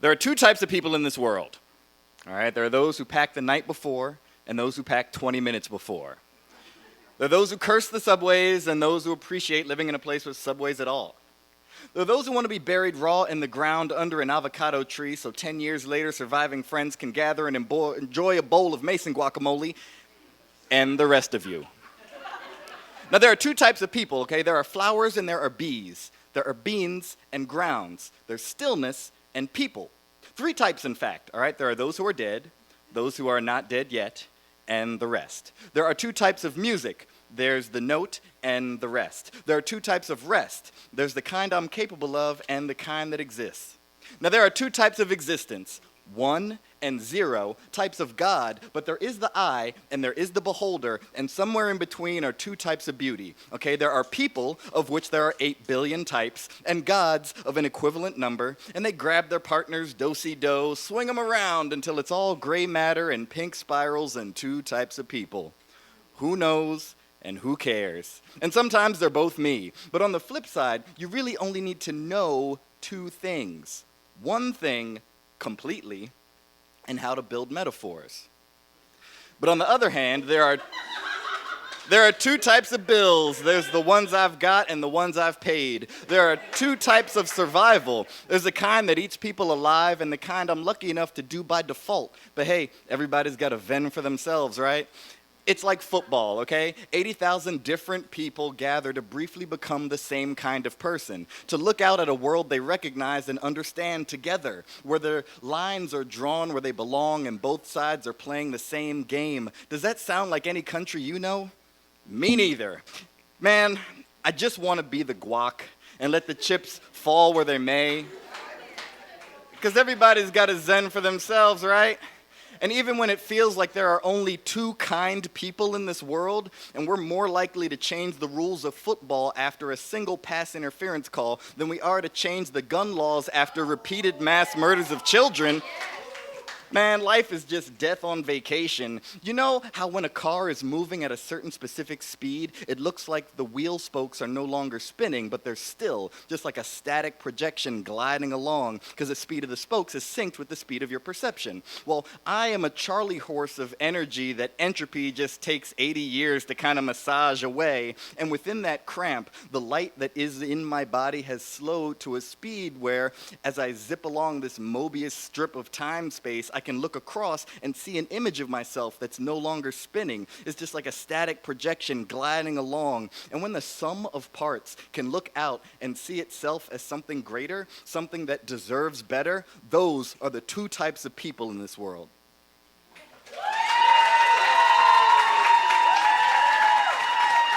There are two types of people in this world. All right, there are those who pack the night before and those who pack 20 minutes before. There are those who curse the subways and those who appreciate living in a place with subways at all. There are those who want to be buried raw in the ground under an avocado tree so 10 years later surviving friends can gather and enjoy a bowl of Mason guacamole, and the rest of you. Now there are two types of people, okay? There are flowers and there are bees. There are beans and grounds. There's stillness and people. Three types, in fact, all right? There are those who are dead, those who are not dead yet, and the rest. There are two types of music. There's the note and the rest. There are two types of rest. There's the kind I'm capable of and the kind that exists. Now there are two types of existence, 1 and 0 types of God, but there is the I and there is the beholder, and somewhere in between are two types of beauty. Okay, there are people, of which there are 8 billion types, and gods of an equivalent number, and they grab their partners do-si-do, swing them around until it's all gray matter and pink spirals and two types of people. Who knows? And who cares? And sometimes they're both me. But on the flip side, you really only need to know two things. One thing completely, and how to build metaphors. But on the other hand, there are two types of bills. There's the ones I've got and the ones I've paid. There are two types of survival. There's the kind that eats people alive and the kind I'm lucky enough to do by default. But hey, everybody's got a ven for themselves, right? It's like football, okay? 80,000 different people gather to briefly become the same kind of person, to look out at a world they recognize and understand together, where their lines are drawn where they belong and both sides are playing the same game. Does that sound like any country you know? Me neither. Man, I just want to be the guac and let the chips fall where they may. Because everybody's got a zen for themselves, right? And even when it feels like there are only two kind people in this world, and we're more likely to change the rules of football after a single pass interference call than we are to change the gun laws after repeated mass murders of children, man, life is just death on vacation. You know how when a car is moving at a certain specific speed, it looks like the wheel spokes are no longer spinning, but they're still just like a static projection gliding along because the speed of the spokes is synced with the speed of your perception. Well, I am a Charlie horse of energy that entropy just takes 80 years to kind of massage away, and within that cramp, the light that is in my body has slowed to a speed where, as I zip along this Mobius strip of time-space, I can look across and see an image of myself that's no longer spinning. It's just like a static projection gliding along. And when the sum of parts can look out and see itself as something greater, something that deserves better, those are the two types of people in this world.